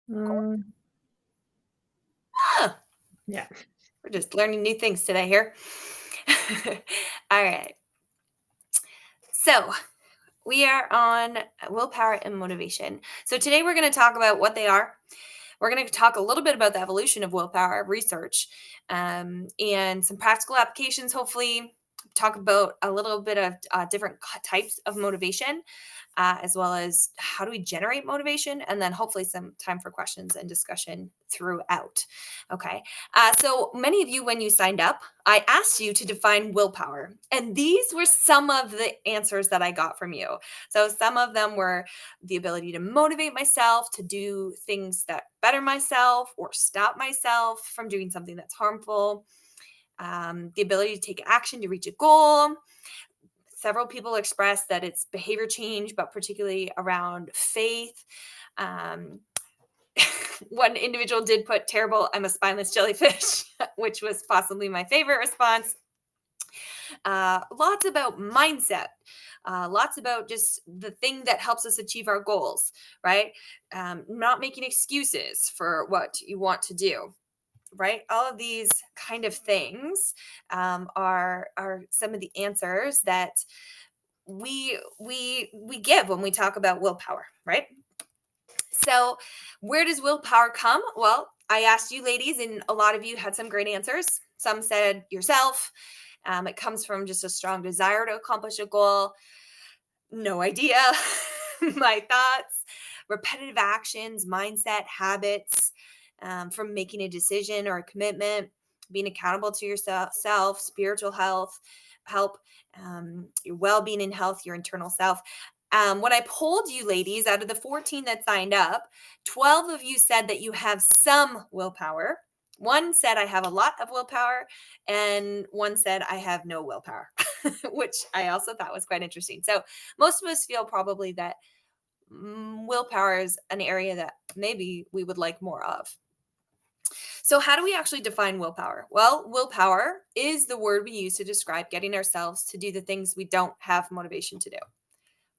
Mm, Ah, yeah. we're just learning new things today here. All right. So we are on willpower and motivation. So today we're going to talk about what they are. We're going to talk a little bit about the evolution of willpower research and some practical applications, hopefully. Talk about a little bit of different types of motivation, as well as how do we generate motivation, and then hopefully some time for questions and discussion throughout. Okay. So many of you, when you signed up, I asked you to define willpower, and these were some of the answers that I got from you. So some of them were the ability to motivate myself to do things that better myself or stop myself from doing something that's harmful, the ability to take action to reach a goal. Several people expressed that it's behavior change, but particularly around faith. Um, One individual did put terrible, I'm a spineless jellyfish, which was possibly my favorite response. Lots about mindset. Lots about just the thing that helps us achieve our goals, right? Not making excuses for what you want to do, right? All of these kind of things are some of the answers that we give when we talk about willpower, right? So, where does willpower come? Well, I asked you ladies, and a lot of you had some great answers. Some said yourself. It comes from just a strong desire to accomplish a goal. No idea. My thoughts, repetitive actions, mindset, habits, from making a decision or a commitment, being accountable to yourself, spiritual health, help, your well being and health, your internal self. When I polled you ladies, out of the 14 that signed up, 12 of you said that you have some willpower. One said, I have a lot of willpower, and one said, I have no willpower, which I also thought was quite interesting. So, most of us feel probably that willpower is an area that maybe we would like more of. So, how do we actually define willpower? Well, willpower is the word we use to describe getting ourselves to do the things we don't have motivation to do,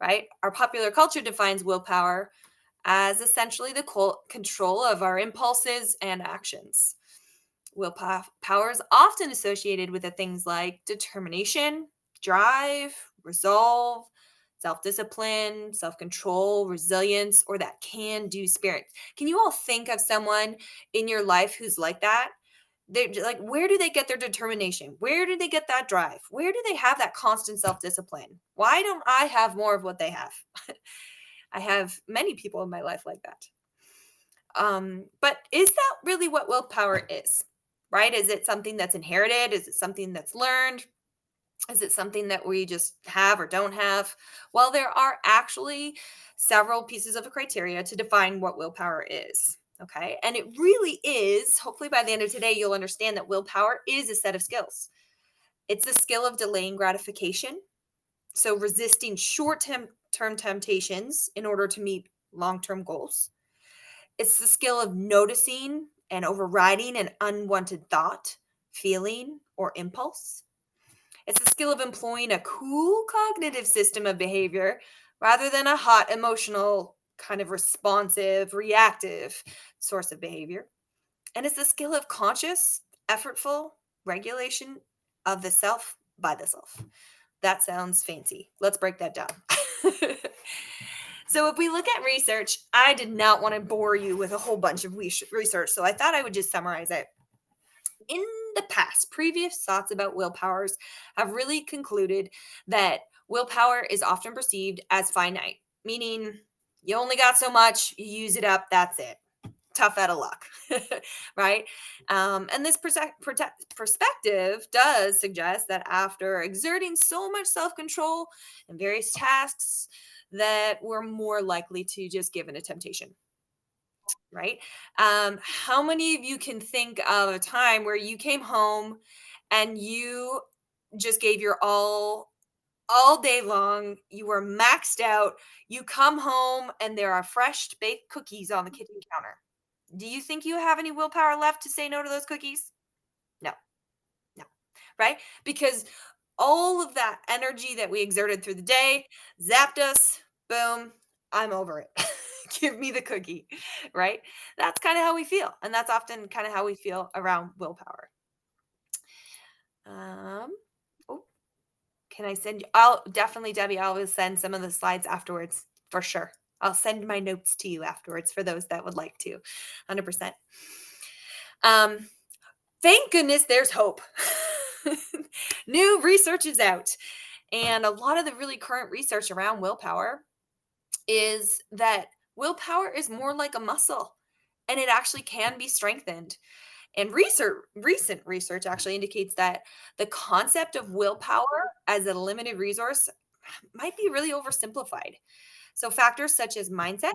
right? Our popular culture defines willpower as essentially the control of our impulses and actions. Willpower is often associated with the things like determination, drive, resolve, self discipline, self control, resilience, or that can do spirit. Can you all think of someone in your life who's like that? They're like, where do they get their determination? Where do they get that drive? Where do they have that constant self discipline? Why don't I have more of what they have? I have many people in my life like that. But is that really what willpower is? Right? Is it something that's inherited? Is it something that's learned? Is it something that we just have or don't have? Well, there are actually several pieces of criteria to define what willpower is. Okay. And it really is, hopefully by the end of today, you'll understand that willpower is a set of skills. It's the skill of delaying gratification. So resisting short term temptations in order to meet long term goals. It's the skill of noticing and overriding an unwanted thought, feeling, or impulse. It's the skill of employing a cool cognitive system of behavior rather than a hot emotional, kind of responsive, reactive source of behavior. And it's the skill of conscious, effortful regulation of the self by the self. That sounds fancy. Let's break that down. So, if we look at research, I did not want to bore you with a whole bunch of research. So, I thought I would just summarize it. In the past, previous thoughts about willpowers have really concluded that willpower is often perceived as finite, meaning you only got so much, you use it up, that's it. Tough out of luck, right? And this perspective does suggest that after exerting so much self control in various tasks, that we're more likely to just give in a temptation, right? How many of you can think of a time where you came home and you just gave your all day long? You were maxed out. You come home and there are fresh baked cookies on the kitchen counter. Do you think you have any willpower left to say no to those cookies? No, no, right? Because all of that energy that we exerted through the day zapped us. Boom, I'm over it. Give me the cookie, right? That's kind of how we feel. And that's often kind of how we feel around willpower. Um, oh, can I send you? I'll definitely, Debbie, I will send some of the slides afterwards for sure. I'll send my notes to you afterwards for those that would like to. 100%. Um, thank goodness there's hope. New research is out. And a lot of the really current research around willpower is that willpower is more like a muscle and it actually can be strengthened. And recent research actually indicates that the concept of willpower as a limited resource might be really oversimplified. So factors such as mindset,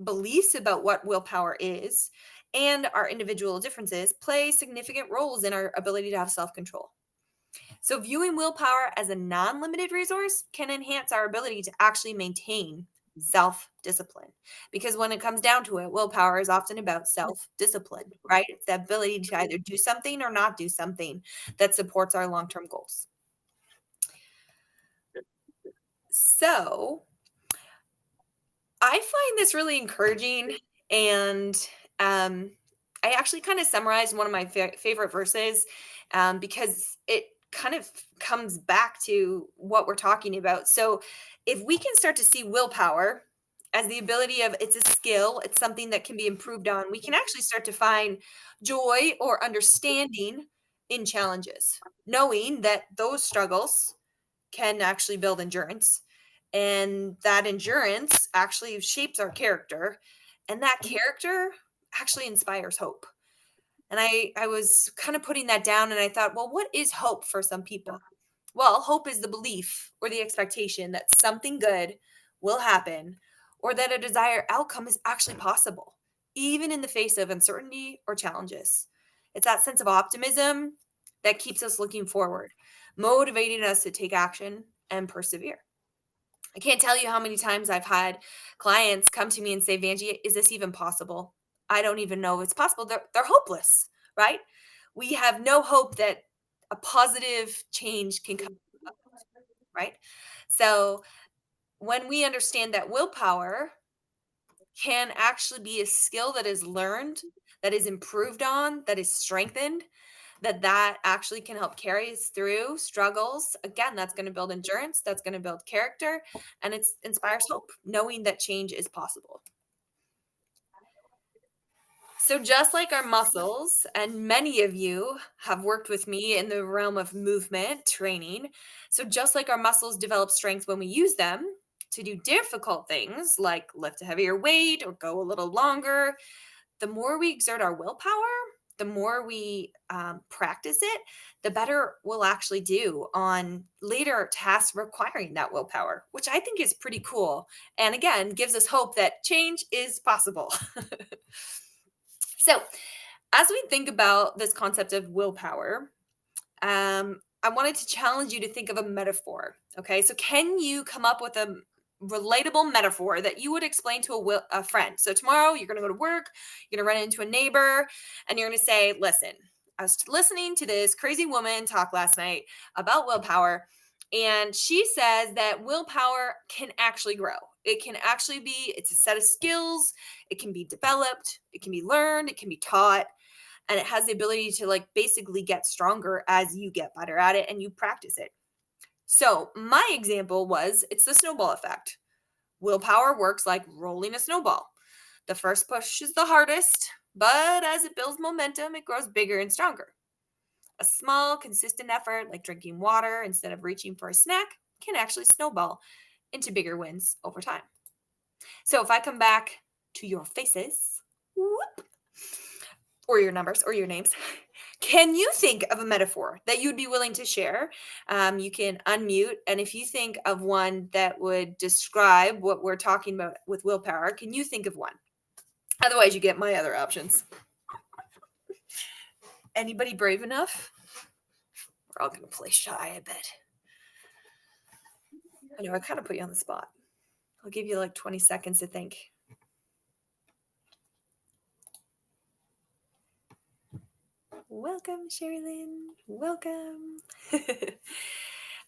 beliefs about what willpower is, and our individual differences play significant roles in our ability to have self-control. So viewing willpower as a non-limited resource can enhance our ability to actually maintain self-discipline. Because when it comes down to it, willpower is often about self-discipline, right? It's the ability to either do something or not do something that supports our long-term goals. So I find this really encouraging, and I actually kind of summarized one of my favorite verses because it kind of comes back to what we're talking about. So, if we can start to see willpower as the ability of it's a skill, it's something that can be improved on, we can actually start to find joy or understanding in challenges, knowing that those struggles can actually build endurance. And that endurance actually shapes our character. And that character actually inspires hope. And I was kind of putting that down and I thought, well, what is hope for some people? Well, hope is the belief or the expectation that something good will happen or that a desired outcome is actually possible, even in the face of uncertainty or challenges. It's that sense of optimism that keeps us looking forward, motivating us to take action and persevere. I can't tell you how many times I've had clients come to me and say, Vanjie, is this even possible? I don't even know if it's possible. They're hopeless, right? We have no hope that a positive change can come, right? So when we understand that willpower can actually be a skill that is learned, that is improved on, that is strengthened, that actually can help carry us through struggles. Again, that's going to build endurance, that's going to build character, and it inspires hope, knowing that change is possible. So, just like our muscles, and many of you have worked with me in the realm of movement training. So, just like our muscles develop strength when we use them to do difficult things like lift a heavier weight or go a little longer, the more we exert our willpower, the more we practice it, the better we'll actually do on later tasks requiring that willpower, which I think is pretty cool. And again, gives us hope that change is possible. So, as we think about this concept of willpower, I wanted to challenge you to think of a metaphor. Okay, so can you come up with a relatable metaphor that you would explain to a friend? So tomorrow you're going to go to work, you're going to run into a neighbor, and you're going to say, "Listen, I was listening to this crazy woman talk last night about willpower, and she says that willpower can actually grow. It can actually be, it's a set of skills, it can be developed, it can be learned, it can be taught, and it has the ability to like basically get stronger as you get better at it and you practice it." So, my example was it's the snowball effect. Willpower works like rolling a snowball. The first push is the hardest, but as it builds momentum, it grows bigger and stronger. A small, consistent effort, like drinking water instead of reaching for a snack, can actually snowball into bigger wins over time. So, if I come back to your faces, whoop, or your numbers or your names, can you think of a metaphor that you'd be willing to share? You can unmute. And if you think of one that would describe what we're talking about with willpower, can you think of one? Otherwise, you get my other options. Anybody brave enough? We're all going to play shy, I bet. I know, I kind of put you on the spot. I'll give you like 20 seconds to think. Welcome, Sherilyn. Welcome.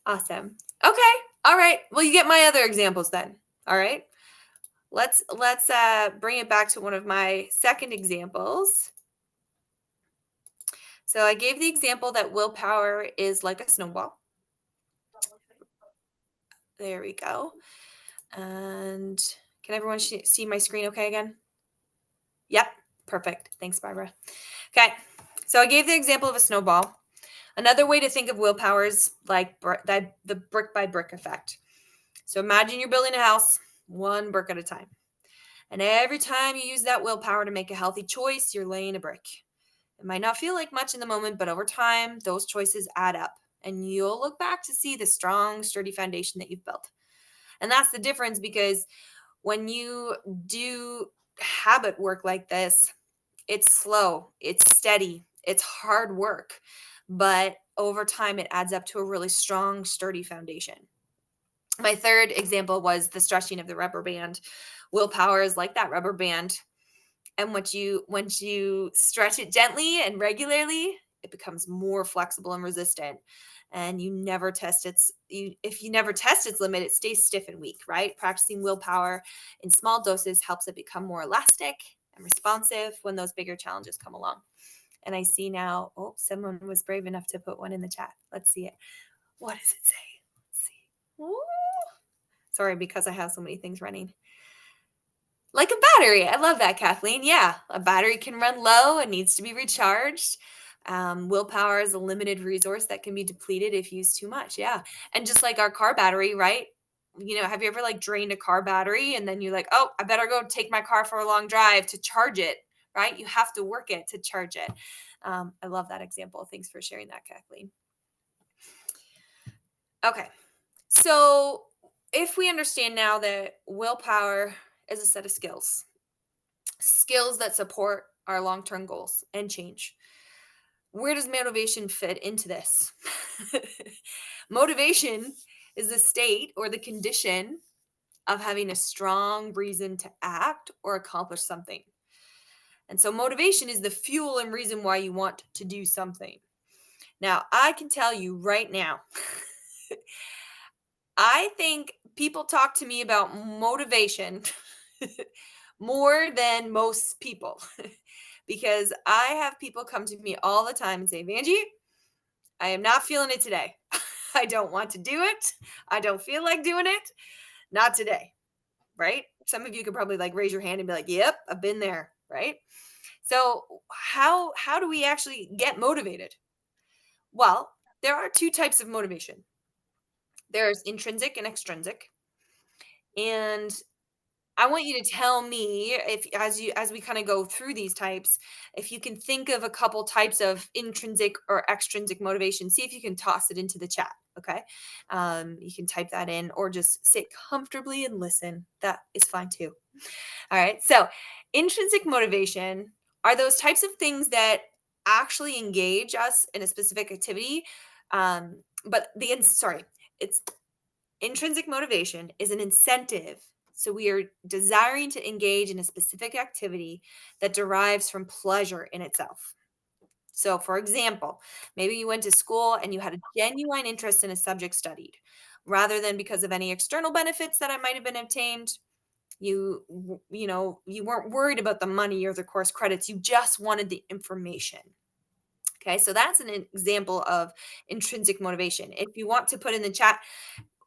Awesome. Okay. All right. Well, you get my other examples then. All right. Let's bring it back to one of my second examples. So I gave the example that willpower is like a snowball. There we go. And can everyone see my screen okay again? Yep. Perfect. Thanks, Barbara. Okay. So I gave the example of a snowball. Another way to think of willpower is like the brick by brick effect. So imagine you're building a house one brick at a time. And every time you use that willpower to make a healthy choice, you're laying a brick. It might not feel like much in the moment, but over time, those choices add up. And you'll look back to see the strong, sturdy foundation that you've built. And that's the difference, because when you do habit work like this, it's slow, it's steady, it's hard work, but over time it adds up to a really strong, sturdy foundation. My third example was the stretching of the rubber band. Willpower is like that rubber band. And once you stretch it gently and regularly, it becomes more flexible and resistant. And if you never test its limit, it stays stiff and weak, right? Practicing willpower in small doses helps it become more elastic and responsive when those bigger challenges come along. And I see now, oh, someone was brave enough to put one in the chat. Let's see it. What does it say? Let's see. Ooh. Sorry, because I have so many things running. Like a battery. I love that, Kathleen. Yeah, a battery can run low and needs to be recharged. Willpower is a limited resource that can be depleted if used too much. Yeah. And just like our car battery, right? Have you ever like drained a car battery and then you're like, oh, I better go take my car for a long drive to charge it, right? You have to work it to charge it. I love that example. Thanks for sharing that, Kathleen. Okay. So if we understand now that willpower is a set of skills that support our long-term goals and change, where does motivation fit into this? Motivation is the state or the condition of having a strong reason to act or accomplish something. And so motivation is the fuel and reason why you want to do something. Now, I can tell you right now, I think people talk to me about motivation more than most people because I have people come to me all the time and say, Vanjie, I am not feeling it today. I don't want to do it. I don't feel like doing it. Not today. Right? Some of you could probably like raise your hand and be like, yep, I've been there. Right? So how do we actually get motivated? Well, there are two types of motivation. There's intrinsic and extrinsic. And I want you to tell me, if as we kind of go through these types, if you can think of a couple types of intrinsic or extrinsic motivation. See if you can toss it into the chat. Okay, you can type that in or just sit comfortably and listen. That is fine too. All right. So, intrinsic motivation are those types of things that actually engage us in a specific activity. But it's intrinsic motivation is an incentive. So we are desiring to engage in a specific activity that derives from pleasure in itself. So, for example, maybe you went to school and you had a genuine interest in a subject studied, rather than because of any external benefits that might have been obtained. You weren't worried about the money or the course credits. You just wanted the information. Okay, so that's an example of intrinsic motivation. If you want to put in the chat,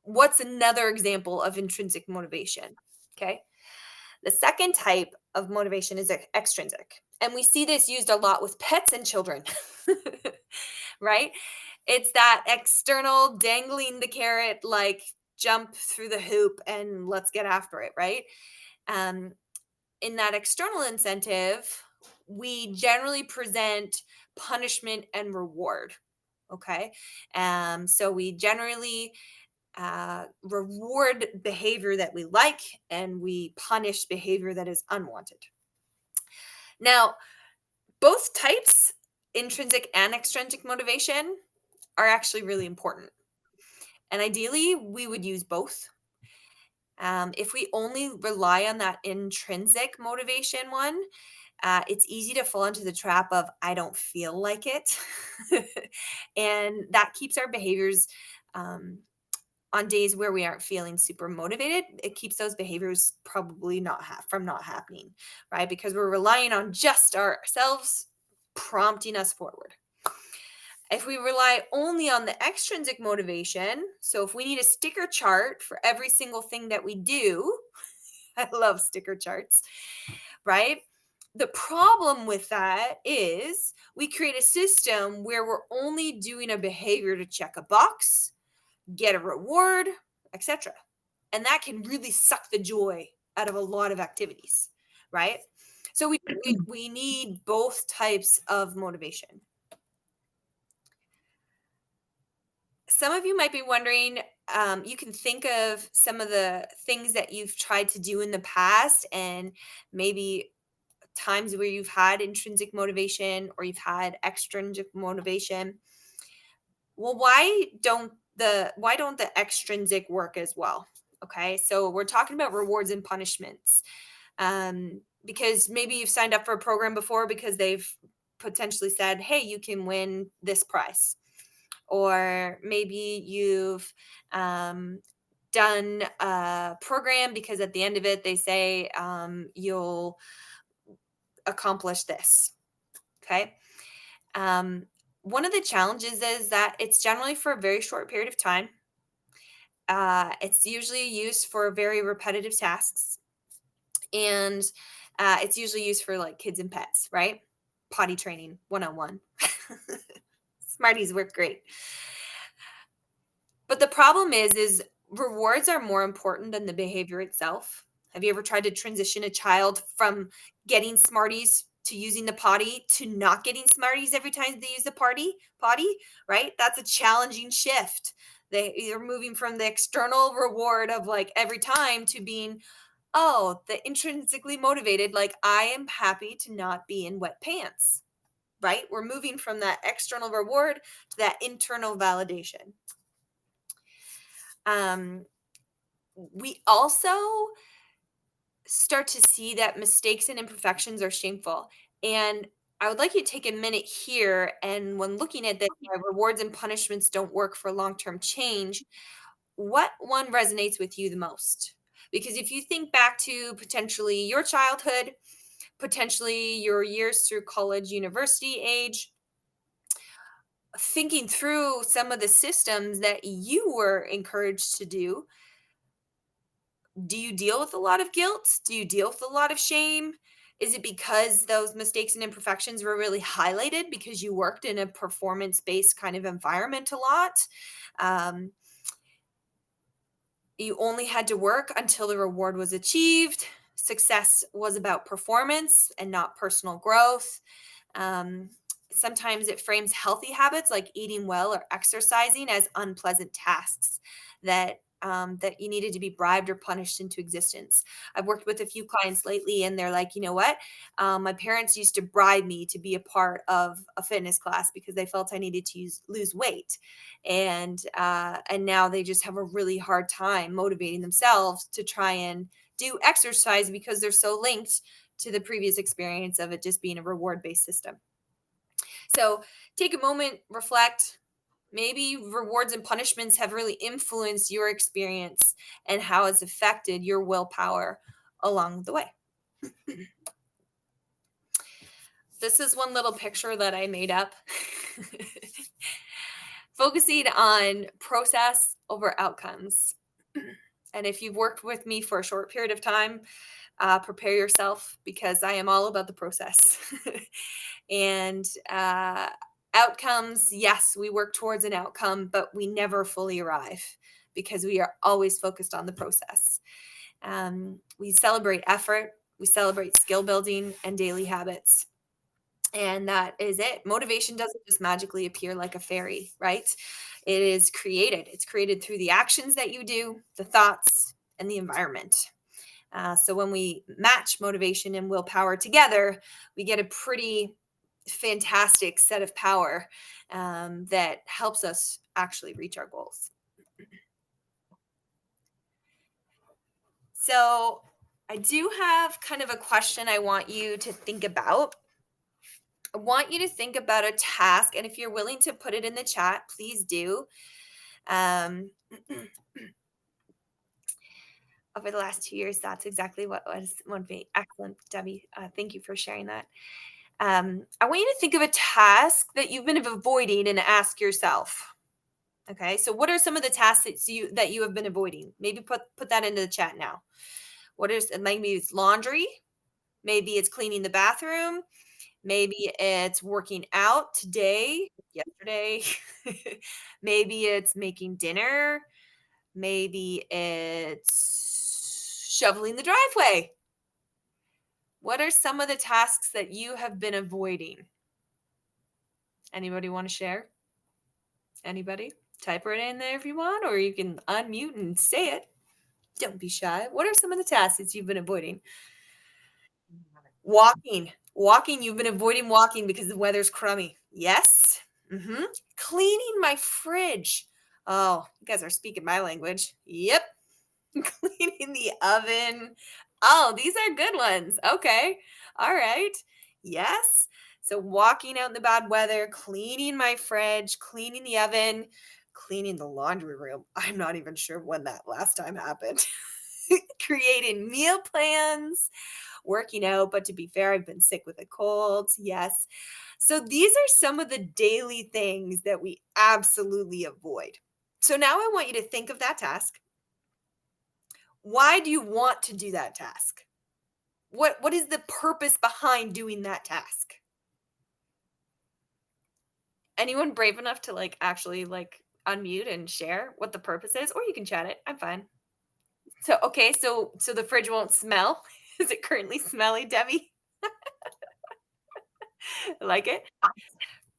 what's another example of intrinsic motivation? Okay. The second type of motivation is extrinsic. And we see this used a lot with pets and children, right? It's that external dangling the carrot, like jump through the hoop and let's get after it, right? Um, in that external incentive, we generally present punishment and reward. Okay. So we generally reward behavior that we like and we punish behavior that is unwanted. Now, both types, intrinsic and extrinsic motivation, are actually really important. And ideally, we would use both. If we only rely on that intrinsic motivation one, it's easy to fall into the trap of I don't feel like it. And that keeps our behaviors on days where we aren't feeling super motivated, it keeps those behaviors probably from not happening, right? Because we're relying on just ourselves prompting us forward. If we rely only on the extrinsic motivation, so if we need a sticker chart for every single thing that we do, I love sticker charts, right? The problem with that is we create a system where we're only doing a behavior to check a box, get a reward, etc. And that can really suck the joy out of a lot of activities, right? So we need both types of motivation. Some of you might be wondering, you can think of some of the things that you've tried to do in the past and maybe times where you've had intrinsic motivation or you've had extrinsic motivation. Well, why don't the extrinsic work as well? Okay, so we're talking about rewards and punishments. Because maybe you've signed up for a program before because they've potentially said, hey, you can win this prize. Or maybe you've done a program because at the end of it, they say you'll accomplish this. Okay. Um, One of the challenges is that it's generally for a very short period of time. It's usually used for very repetitive tasks, and it's usually used for like kids and pets, right? Potty training 101. Smarties work great. But the problem is rewards are more important than the behavior itself. Have you ever tried to transition a child from getting Smarties to using the potty to not getting Smarties every time they use the potty, right? That's a challenging shift. They're moving from the external reward of like every time to being, oh, the intrinsically motivated, like I am happy to not be in wet pants, right? We're moving from that external reward to that internal validation. We also start to see that mistakes and imperfections are shameful. And I would like you to take a minute here and when looking at that, why rewards and punishments don't work for long-term change, what one resonates with you the most? Because if you think back to potentially your childhood, potentially your years through college, university age, thinking through some of the systems that you were encouraged to do you deal with a lot of guilt? Do you deal with a lot of shame? Is it because those mistakes and imperfections were really highlighted because you worked in a performance based kind of environment a lot? Um, you only had to work until the reward was achieved. Success was about performance and not personal growth. Um, Sometimes it frames healthy habits like eating well or exercising as unpleasant tasks that you needed to be bribed or punished into existence. I've worked with a few clients lately, and they're like, you know what? My parents used to bribe me to be a part of a fitness class because they felt I needed to lose weight, and now they just have a really hard time motivating themselves to try and do exercise because they're so linked to the previous experience of it just being a reward based system. So take a moment, reflect. Maybe rewards and punishments have really influenced your experience and how it's affected your willpower along the way. This is one little picture that I made up. Focusing on process over outcomes. And if you've worked with me for a short period of time, prepare yourself because I am all about the process. And outcomes, yes, we work towards an outcome, but we never fully arrive because we are always focused on the process. We celebrate effort, we celebrate skill building and daily habits. And that is it. Motivation doesn't just magically appear like a fairy, right? It is created. It's created through the actions that you do, the thoughts, and the environment. So when we match motivation and willpower together, we get a pretty fantastic set of power that helps us actually reach our goals. So I do have kind of a question I want you to think about. I want you to think about a task, and if you're willing to put it in the chat, please do. Um, over the last 2 years, that's exactly what was motivating. Excellent, Debbie. Thank you for sharing that. I want you to think of a task that you've been avoiding and ask yourself. Okay, so what are some of the tasks that you have been avoiding? Maybe put that into the chat now. What is maybe it's laundry, maybe it's cleaning the bathroom, maybe it's working out today, yesterday, maybe it's making dinner, maybe it's shoveling the driveway. What are some of the tasks that you have been avoiding? Anybody want to share? Anybody? Type it in there if you want, or you can unmute and say it. Don't be shy. What are some of the tasks that you've been avoiding? Walking. Walking. You've been avoiding walking because the weather's crummy. Yes. Cleaning my fridge. Oh, you guys are speaking my language. Yep. Cleaning the oven. Oh, these are good ones. Okay. All right. Yes. So walking out in the bad weather, cleaning my fridge, cleaning the oven, cleaning the laundry room. I'm not even sure when that last time happened. Creating meal plans, working out, but to be fair, I've been sick with a cold. Yes. So these are some of the daily things that we absolutely avoid. So now I want you to think of that task. Why do you want to do that task? What is the purpose behind doing that task? Anyone brave enough to actually unmute and share what the purpose is, or you can chat it. I'm fine. So okay, so the fridge won't smell. Is it currently smelly, Debbie? Like it?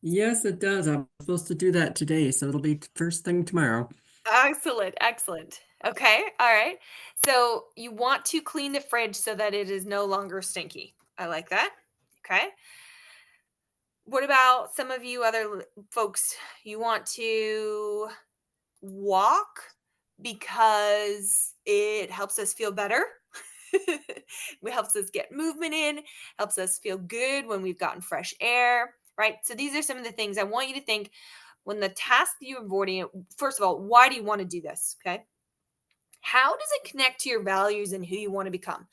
Yes, it does. I'm supposed to do that today, so it'll be first thing tomorrow. Excellent, excellent. Okay, all right. So you want to clean the fridge so that it is no longer stinky. I like that. Okay. What about some of you other folks? You want to walk because it helps us feel better. It helps us get movement in, helps us feel good when we've gotten fresh air, right? So these are some of the things I want you to think when the task that you're avoiding. First of all, why do you want to do this? Okay. How does it connect to your values and who you want to become?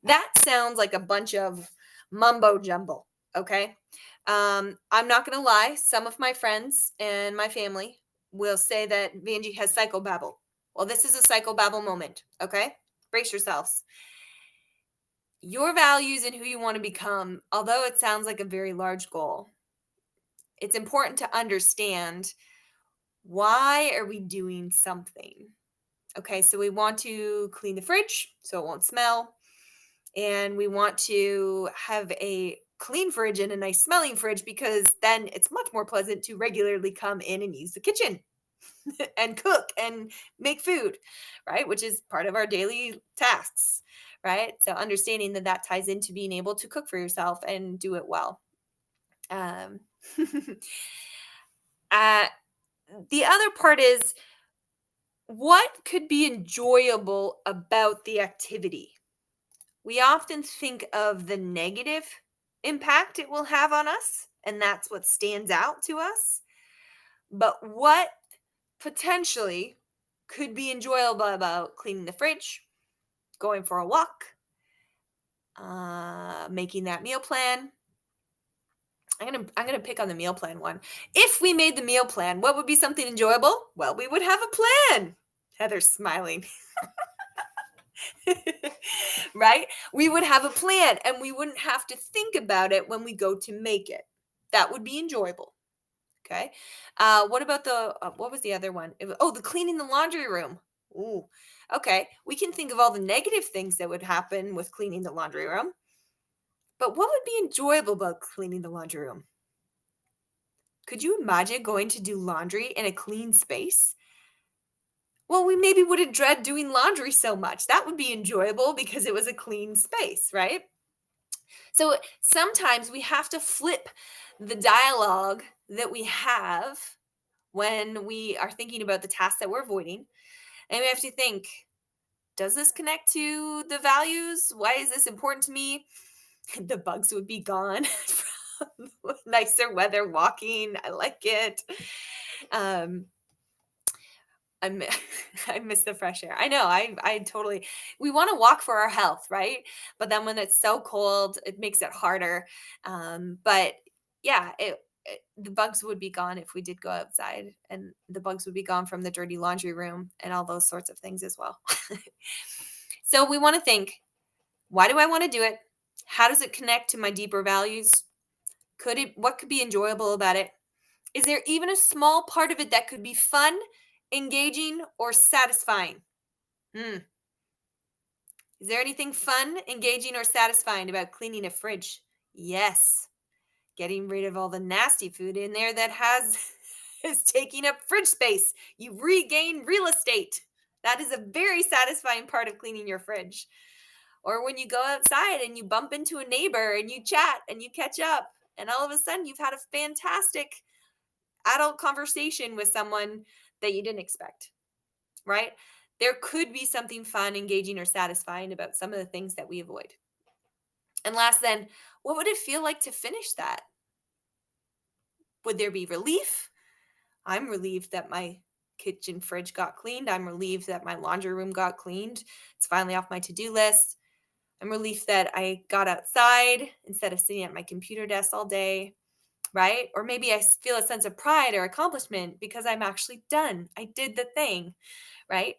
That sounds like a bunch of mumbo jumbo. Okay. I'm not going to lie. Some of my friends and my family will say that Vanjie has psychobabble. Well, this is a psychobabble moment. Okay. Brace yourselves. Your values and who you want to become, although it sounds like a very large goal, it's important to understand why are we doing something. Okay, so we want to clean the fridge so it won't smell. And we want to have a clean fridge and a nice smelling fridge because then it's much more pleasant to regularly come in and use the kitchen and cook and make food, right? Which is part of our daily tasks, right? So understanding that that ties into being able to cook for yourself and do it well. Um, uh, the other part is what could be enjoyable about the activity? We often think of the negative impact it will have on us, and that's what stands out to us. But what potentially could be enjoyable about cleaning the fridge, going for a walk, making that meal plan? I'm gonna pick on the meal plan one. If we made the meal plan, what would be something enjoyable? Well, we would have a plan. Heather's smiling. Right? We would have a plan and we wouldn't have to think about it when we go to make it. That would be enjoyable. Okay. What about what was the other one? The cleaning the laundry room. Ooh. Okay. We can think of all the negative things that would happen with cleaning the laundry room. But what would be enjoyable about cleaning the laundry room? Could you imagine going to do laundry in a clean space? Well, we maybe wouldn't dread doing laundry so much. That would be enjoyable because it was a clean space, right? So sometimes we have to flip the dialogue that we have when we are thinking about the tasks that we're avoiding. And we have to think, does this connect to the values? Why is this important to me? The bugs would be gone from nicer weather walking. I like it. Um, I mi I miss the fresh air. I know, I totally we wanna walk for our health, right? But then when it's so cold, it makes it harder. But yeah, the bugs would be gone if we did go outside, and the bugs would be gone from the dirty laundry room and all those sorts of things as well. So we wanna think, "Why do I wanna do it? How does it connect to my deeper values? What could be enjoyable about it? Is there even a small part of it that could be fun, engaging, or satisfying? Hmm. Is there anything fun, engaging, or satisfying about cleaning a fridge? Yes. Getting rid of all the nasty food in there that has is taking up fridge space. You regain real estate. That is a very satisfying part of cleaning your fridge. Or when you go outside and you bump into a neighbor and you chat and you catch up, and all of a sudden you've had a fantastic adult conversation with someone that you didn't expect, right? There could be something fun, engaging, or satisfying about some of the things that we avoid. And last, then, what would it feel like to finish that? Would there be relief? I'm relieved that my kitchen fridge got cleaned. I'm relieved that my laundry room got cleaned. It's finally off my to do list. I'm relieved that I got outside instead of sitting at my computer desk all day, right? Or maybe feel a sense of pride or accomplishment because I'm actually done. I did the thing, right?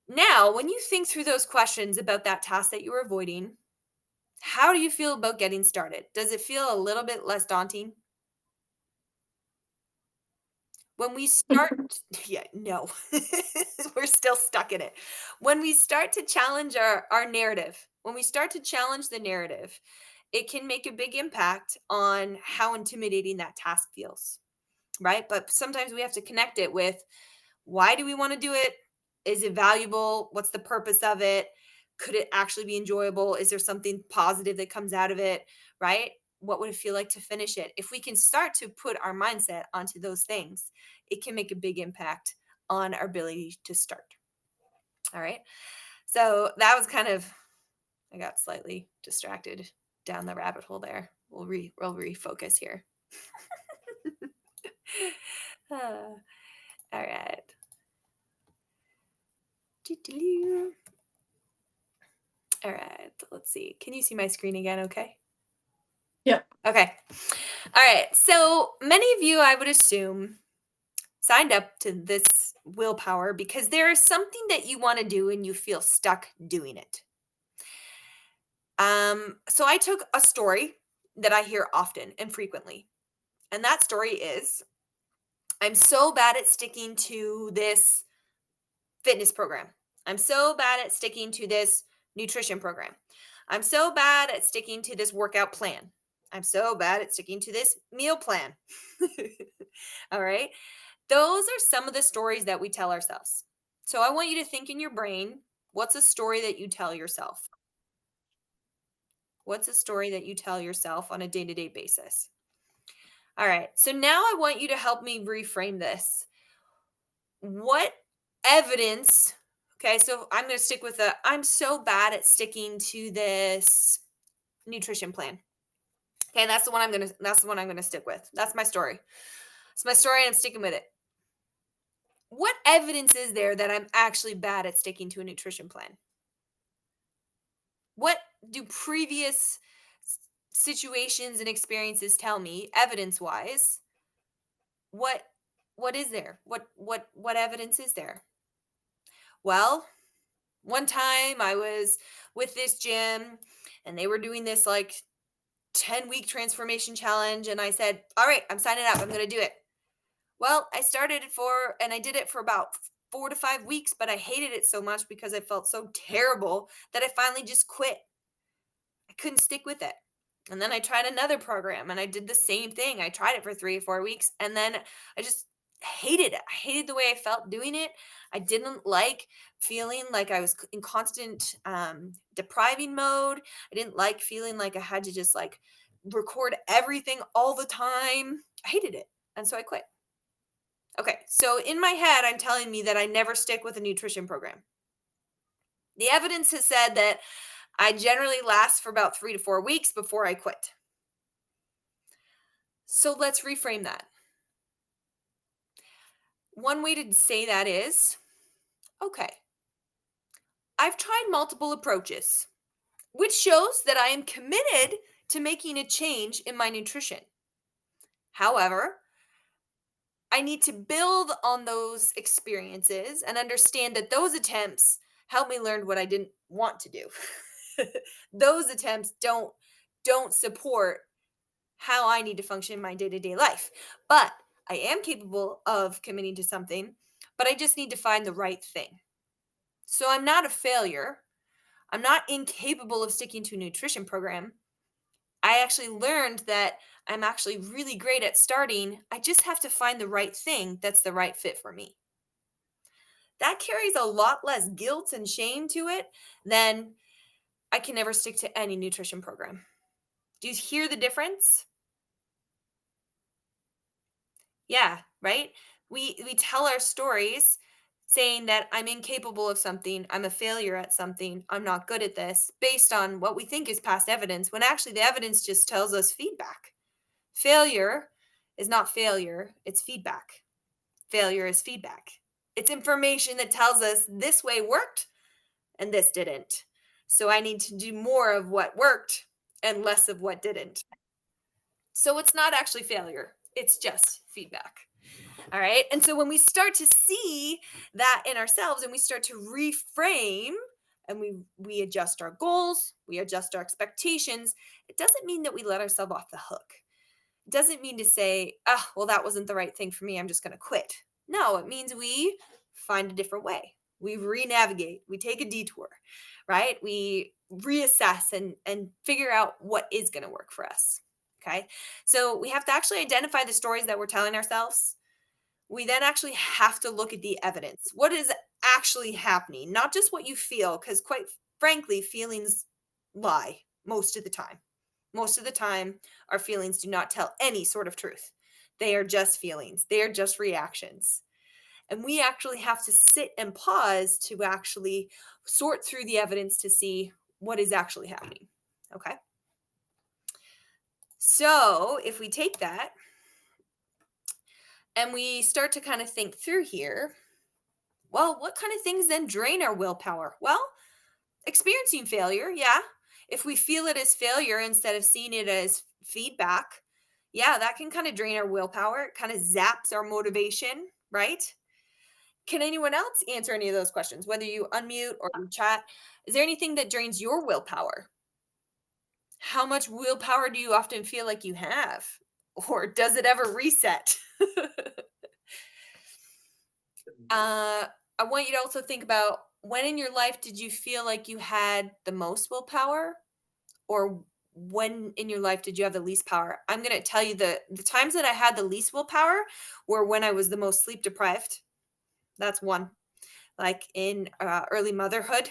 Now, when you think through those questions about that task that you were avoiding, how do you feel about getting started? Does it feel a little bit less daunting? When we start, yeah, no, we're still stuck in it. When we start to challenge our narrative, when we start to challenge the narrative, it can make a big impact on how intimidating that task feels, right? But sometimes we have to connect it with, why do we want to do it? Is it valuable? What's the purpose of it? Could it actually be enjoyable? Is there something positive that comes out of it? Right? What would it feel like to finish it? If we can start to put our mindset onto those things, it can make a big impact on our ability to start. All right. So that was kind of, I got slightly distracted down the rabbit hole there. We'll refocus here. All right. Doo-doo-doo. All right, let's see. Can you see my screen again? Okay. Yep. Okay. All right. So many of you, I would assume, signed up to this willpower because there is something that you want to do and you feel stuck doing it. So I took a story that I hear often and frequently. And that story is, I'm so bad at sticking to this fitness program. I'm so bad at sticking to this nutrition program. I'm so bad at sticking to this workout plan. I'm so bad at sticking to this meal plan. All right. Those are some of the stories that we tell ourselves. So I want you to think in your brain, what's a story that you tell yourself? What's a story that you tell yourself on a day to day basis? All right. So now I want you to help me reframe this. What evidence, okay, so I'm going to stick with I'm so bad at sticking to this nutrition plan. Okay, that's the one I'm going to stick with. That's my story. It's my story and I'm sticking with it. What evidence is there that I'm actually bad at sticking to a nutrition plan? What do previous situations and experiences tell me, evidence-wise? What what is there? What evidence is there? Well, one time I was with this gym and they were doing this like 10-week transformation challenge and I said, "All right, I'm signing up. I'm going to do it." Well, I started it for and I did it for about 4 to 5 weeks, but I hated it so much because I felt so terrible that I finally just quit. I couldn't stick with it. And then I tried another program and I did the same thing. I tried it for 3 or 4 weeks and then I just hated it. I hated the way I felt doing it. I didn't like feeling like I was in constant depriving mode. I didn't like feeling like I had to just like record everything all the time. I hated it. And so I quit. Okay. So in my head, I'm telling me that I never stick with a nutrition program. The evidence has said that I generally last for about 3 to 4 weeks before I quit. So let's reframe that. one way to say that is, okay, I've tried multiple approaches, which shows that I am committed to making a change in my nutrition. However, I need to build on those experiences and understand that those attempts helped me learn what I didn't want to do. Those attempts don't support how I need to function in my day-to-day life. But I am capable of committing to something, but I just need to find the right thing. So I'm not a failure. I'm not incapable of sticking to a nutrition program. I actually learned that I'm actually really great at starting. I just have to find the right thing that's the right fit for me. That carries a lot less guilt and shame to it than I can never stick to any nutrition program. Do you hear the difference? Yeah, right? We tell our stories saying that I'm incapable of something, I'm a failure at something, I'm not good at this, based on what we think is past evidence, when actually the evidence just tells us feedback. Failure is not failure, it's feedback. Failure is feedback. It's information that tells us this way worked and this didn't. So I need to do more of what worked and less of what didn't. So it's not actually failure, it's just feedback. All right. And so when we start to see that in ourselves and we start to reframe and we adjust our goals, we adjust our expectations, it doesn't mean that we let ourselves off the hook. It doesn't mean to say, oh, well, that wasn't the right thing for me. I'm just going to quit. No, it means we find a different way. We re-navigate, we take a detour, right? We reassess and figure out what is going to work for us. Okay. So we have to actually identify the stories that we're telling ourselves. We then actually have to look at the evidence. What is actually happening? Not just what you feel, because quite frankly, feelings lie most of the time. Most of the time, our feelings do not tell any sort of truth. They are just feelings, they are just reactions. And we actually have to sit and pause to actually sort through the evidence to see what is actually happening. Okay. So if we take that and we start to kind of think through here, well, what kind of things then drain our willpower? Well, experiencing failure, yeah. If we feel it as failure instead of seeing it as feedback, yeah, that can kind of drain our willpower. It kind of zaps our motivation, right? Can anyone else answer any of those questions, whether you unmute or you chat? Is there anything that drains your willpower? How much willpower do you often feel like you have? Or does it ever reset? I want you to also think about, when in your life did you feel like you had the most willpower, or when in your life did you have the least power? I'm going to tell you, the times that I had the least willpower were when I was the most sleep deprived. That's one. Like in early motherhood,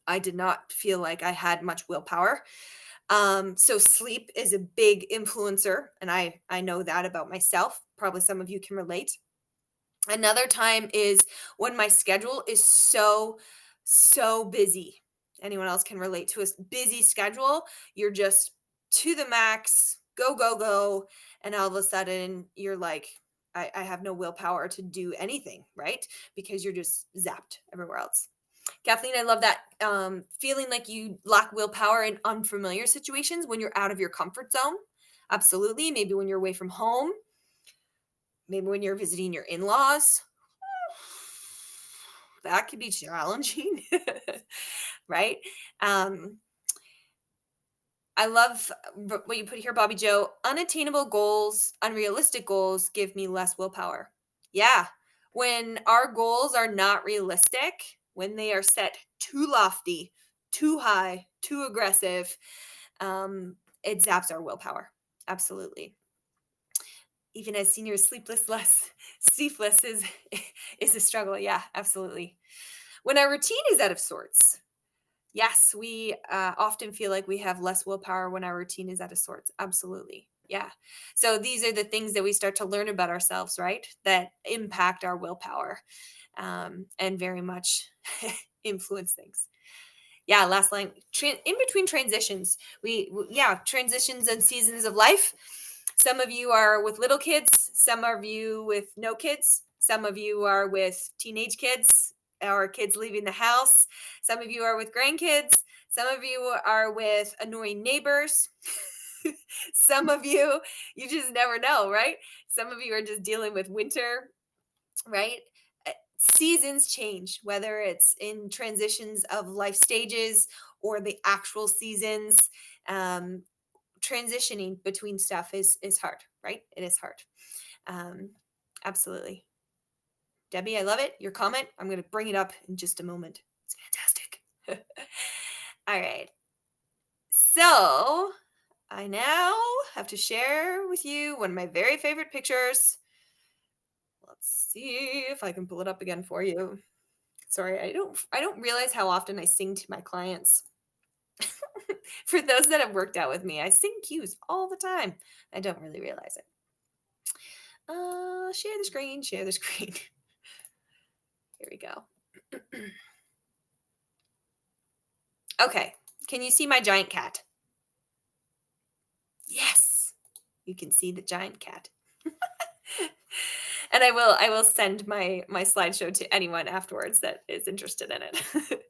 I did not feel like I had much willpower. So sleep is a big influencer, and I know that about myself. Probably some of you can relate. Another time is when my schedule is so busy. Anyone else can relate to a busy schedule? You're just to the max, go, go, go. And all of a sudden you're like, I have no willpower to do anything, right? Because you're just zapped everywhere else. Kathleen, I love that. Feeling like you lack willpower in unfamiliar situations when you're out of your comfort zone. Absolutely. Maybe when you're away from home, maybe when you're visiting your in-laws, that could be challenging, right? Um, I love what you put here, Bobby Joe. Unattainable goals, unrealistic goals give me less willpower. Yeah. When our goals are not realistic, when they are set too lofty, too high, too aggressive, it zaps our willpower. Absolutely. Even as seniors, sleepless is a struggle. Yeah, absolutely. When our routine is out of sorts, yes, we often feel like we have less willpower when our routine is out of sorts. Absolutely. Yeah. So these are the things that we start to learn about ourselves, right? That impact our willpower, and very much influence things. Yeah. Last line, in between transitions, transitions and seasons of life. Some of you are with little kids, some of you with no kids. Some of you are with teenage kids or kids leaving the house. Some of you are with grandkids. Some of you are with annoying neighbors. Some of you just never know, right? Some of you are just dealing with winter, right? Seasons change, whether it's in transitions of life stages or the actual seasons. Um, Transitioning between stuff is hard, right? It is hard. Um, Absolutely. Debbie, I love it. Your comment, I'm going to bring it up in just a moment. It's fantastic. All right. So I now have to share with you one of my very favorite pictures. Let's see if I can pull it up again for you. Sorry, I don't realize how often I sing to my clients. For those that have worked out with me, I sing cues all the time. I don't really realize it. Share the screen, share the screen. Here we go. Okay, can you see my giant cat? Yes, you can see the giant cat. And I will send my slideshow to anyone afterwards that is interested in it.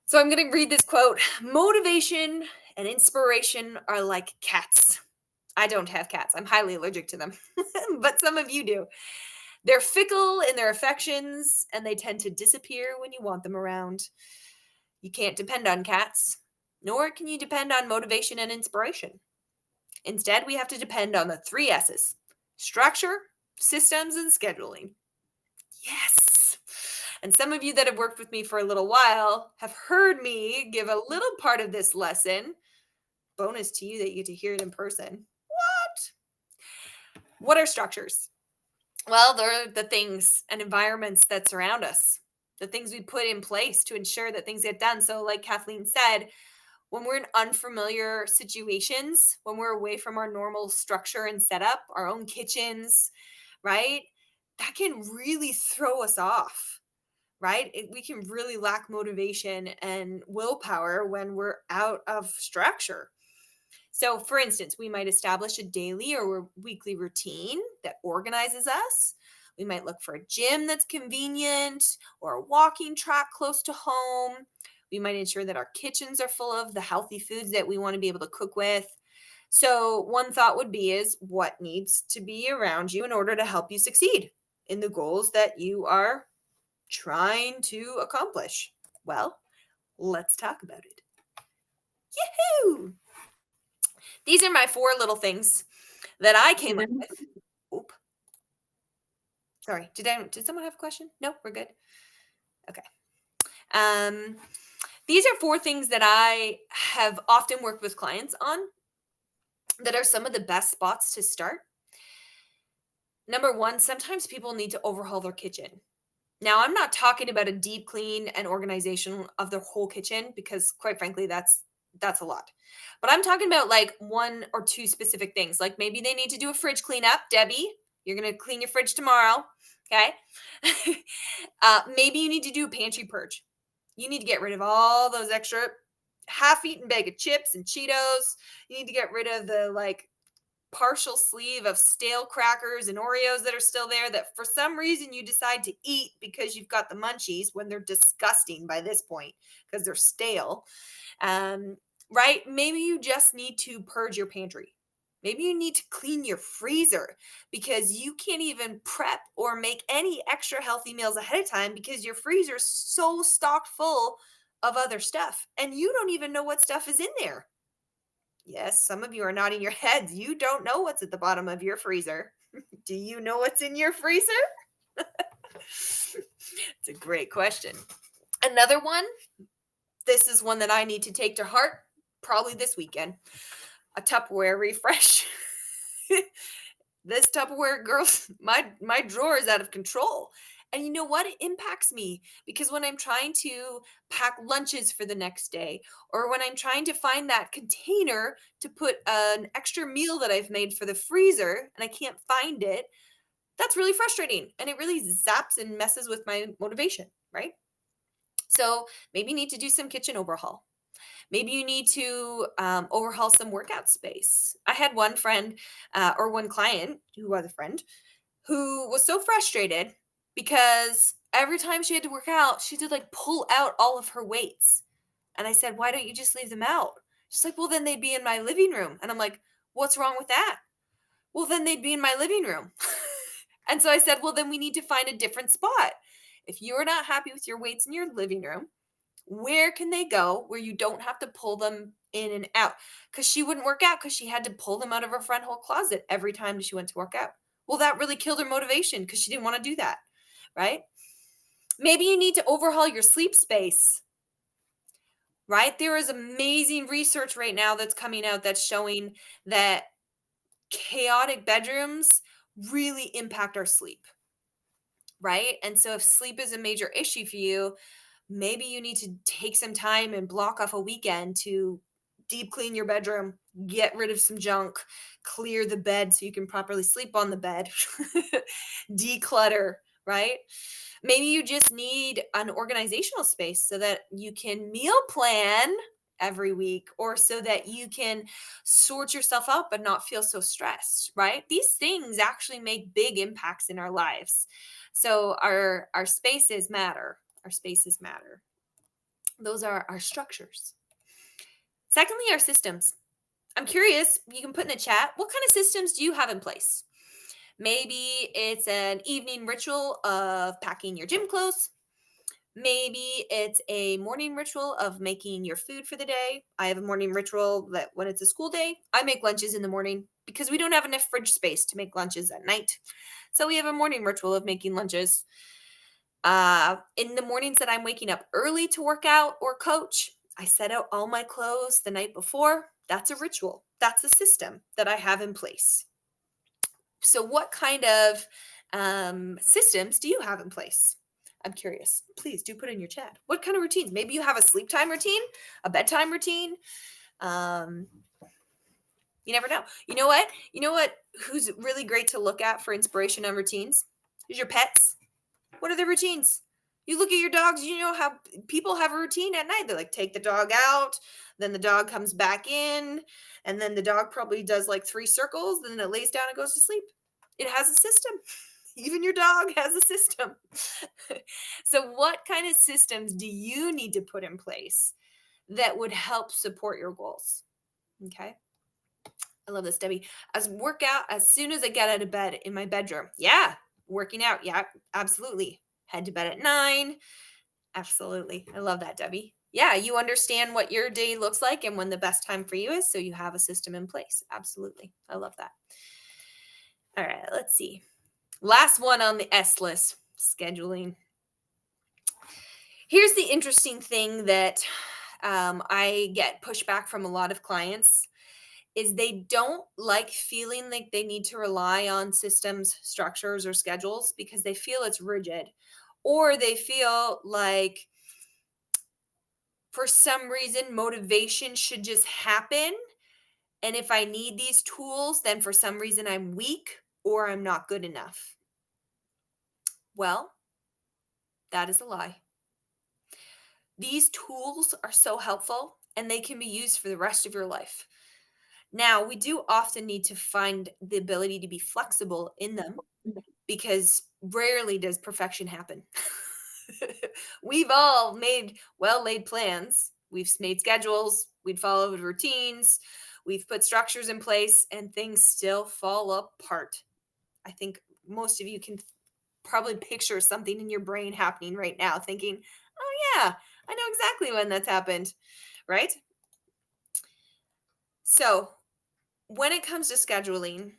So I'm going to read this quote. Motivation and inspiration are like cats. I don't have cats. I'm highly allergic to them. But some of you do. They're fickle in their affections and they tend to disappear when you want them around. You can't depend on cats, nor can you depend on motivation and inspiration. Instead, we have to depend on the three S's: structure, systems, and scheduling. Yes. And some of you that have worked with me for a little while have heard me give a little part of this lesson. Bonus to you that you get to hear it in person. What are structures? Well, they're the things and environments that surround us, the things we put in place to ensure that things get done. So, like Kathleen said, when we're in unfamiliar situations, when we're away from our normal structure and setup, our own kitchens, right? That can really throw us off, right? We can really lack motivation and willpower when we're out of structure. So, for instance, we might establish a daily or weekly routine that organizes us. We might look for a gym that's convenient or a walking track close to home. We might ensure that our kitchens are full of the healthy foods that we want to be able to cook with. So, one thought would be is what needs to be around you in order to help you succeed in the goals that you are trying to accomplish. Well, let's talk about it. Yahoo! These are my 4 little things that I came up with. Oop. Sorry, did someone have a question? No, we're good. Okay. Um, these are 4 things that I have often worked with clients on that are some of the best spots to start. Number 1, sometimes people need to overhaul their kitchen. Now, I'm not talking about a deep clean and organization of their whole kitchen because quite frankly that's a lot. But I'm talking about like 1 or 2 specific things. Like maybe they need to do a fridge cleanup. Debbie, you're going to clean your fridge tomorrow, okay? Maybe you need to do a pantry purge. You need to get rid of all those extra half-eaten bag of chips and Cheetos. You need to get rid of the like partial sleeve of stale crackers and Oreos that are still there that for some reason you decide to eat because you've got the munchies when they're disgusting by this point because they're stale. Right? Maybe you just need to purge your pantry. Maybe you need to clean your freezer because you can't even prep or make any extra healthy meals ahead of time because your freezer's so stocked full of other stuff and you don't even know what stuff is in there. Yes, some of you are nodding your heads. You don't know what's at the bottom of your freezer. Do you know what's in your freezer? It's a great question. Another one, this is one that I need to take to heart probably this weekend. A Tupperware refresh. This Tupperware, girls, my drawer is out of control. And you know what? It impacts me because when I'm trying to pack lunches for the next day, or when I'm trying to find that container to put an extra meal that I've made for the freezer and I can't find it, that's really frustrating. And it really zaps and messes with my motivation, right? So maybe you need to do some kitchen overhaul. Maybe you need to overhaul some workout space. I had one friend or one client who was a friend who was so frustrated because every time she had to work out, she had to like pull out all of her weights. And I said, "Why don't you just leave them out?" She's like, "Well, then they'd be in my living room." And I'm like, "What's wrong with that?" "Well, then they'd be in my living room." And so I said, "Well, then we need to find a different spot. If you're not happy with your weights in your living room, where can they go where you don't have to pull them in and out?" Because she wouldn't work out because she had to pull them out of her front hall closet every time she went to work out. Well, that really killed her motivation because she didn't want to do that, right? Maybe you need to overhaul your sleep space, right? There is amazing research right now that's coming out that's showing that chaotic bedrooms really impact our sleep, right? And so if sleep is a major issue for you, maybe you need to take some time and block off a weekend to deep clean your bedroom, get rid of some junk, clear the bed so you can properly sleep on the bed, declutter, right? Maybe you just need an organizational space so that you can meal plan every week or so that you can sort yourself up and not feel so stressed, right? These things actually make big impacts in our lives. So our spaces matter. Our spaces matter. Those are our structures. Secondly, our systems. I'm curious, you can put in the chat, what kind of systems do you have in place? Maybe it's an evening ritual of packing your gym clothes. Maybe it's a morning ritual of making your food for the day. I have a morning ritual that when it's a school day, I make lunches in the morning because we don't have enough fridge space to make lunches at night. So we have a morning ritual of making lunches. In the mornings that I'm waking up early to work out or coach, I set out all my clothes the night before. That's a ritual. That's a system that I have in place. So, what kind of systems do you have in place? I'm curious. Please do put in your chat. What kind of routines? Maybe you have a sleep time routine, a bedtime routine. Um, you never know. You know what? You know what? Who's really great to look at for inspiration on routines? Is your pets. What are their routines? You look at your dogs, you know how people have a routine at night. They like take the dog out, then the dog comes back in, and then the dog probably does like 3 circles, then it lays down and goes to sleep. It has a system. Even your dog has a system. So, what kind of systems do you need to put in place that would help support your goals? Okay. I love this, Debbie. As workout as soon as I get out of bed in my bedroom. Yeah. Working out. Yeah, absolutely. Head to bed at 9. Absolutely. I love that, Debbie. Yeah, you understand what your day looks like and when the best time for you is, so you have a system in place. Absolutely. I love that. All right, let's see. Last one on the S list, scheduling. Here's the interesting thing that I get pushback from a lot of clients is they don't like feeling like they need to rely on systems, structures, or schedules because they feel it's rigid, or they feel like for some reason motivation should just happen. And if I need these tools, then for some reason I'm weak or I'm not good enough. Well, that is a lie. These tools are so helpful and they can be used for the rest of your life. Now, we do often need to find the ability to be flexible in them because rarely does perfection happen. We've all made well laid plans. We've made schedules, we've followed routines, we've put structures in place, and things still fall apart. I think most of you can probably picture something in your brain happening right now, thinking, oh, yeah, I know exactly when that's happened, right? So, when it comes to scheduling,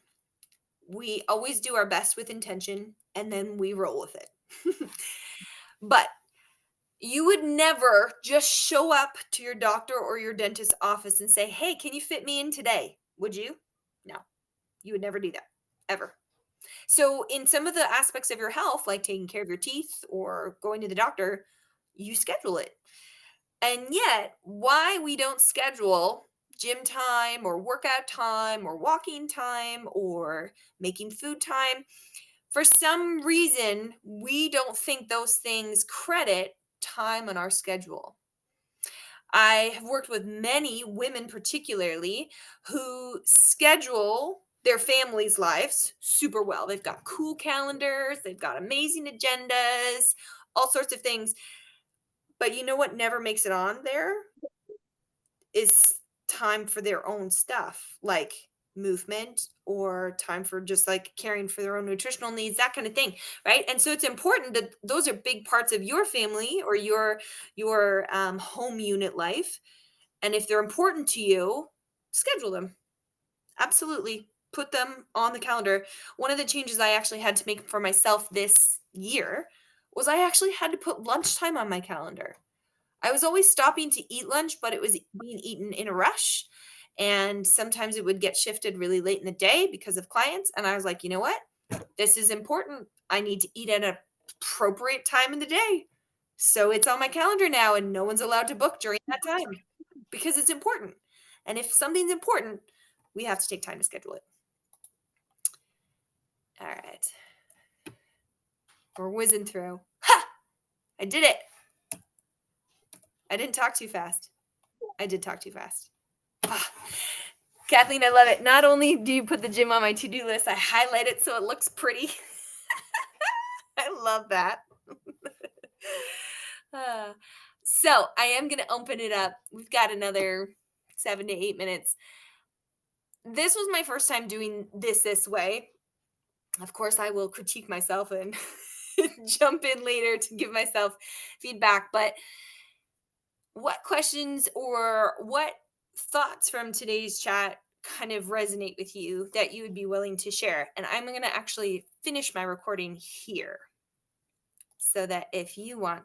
we always do our best with intention and then we roll with it. But you would never just show up to your doctor or your dentist's office and say, "Hey, can you fit me in today?" Would you? No, you would never do that ever. So, in some of the aspects of your health, like taking care of your teeth or going to the doctor, you schedule it. And yet, why we don't schedule gym time or workout time or walking time or making food time, for some reason, we don't think those things credit time on our schedule. I have worked with many women, particularly, who schedule their families' lives super well. They've got cool calendars, they've got amazing agendas, all sorts of things. But you know what never makes it on there is time for their own stuff, like movement or time for just like caring for their own nutritional needs, that kind of thing, right? And so it's important that those are big parts of your family or your home unit life. And if they're important to you, schedule them. Absolutely. Put them on the calendar. One of the changes I actually had to make for myself this year was I actually had to put lunchtime on my calendar. I was always stopping to eat lunch, but it was being eaten in a rush. And sometimes it would get shifted really late in the day because of clients. And I was like, you know what? This is important. I need to eat at an appropriate time in the day. So it's on my calendar now, and no one's allowed to book during that time because it's important. And if something's important, we have to take time to schedule it. All right. We're whizzing through. Ha! I did it. I didn't talk too fast. I did talk too fast. Ah. Kathleen, I love it. Not only do you put the gym on my to-do list, I highlight it so it looks pretty. I love that. So I am going to open it up. We've got another 7 to 8 minutes. This was my first time doing this way. Of course, I will critique myself and jump in later to give myself feedback. But what questions or what thoughts from today's chat kind of resonate with you that you would be willing to share? And I'm going to actually finish my recording here so that if you want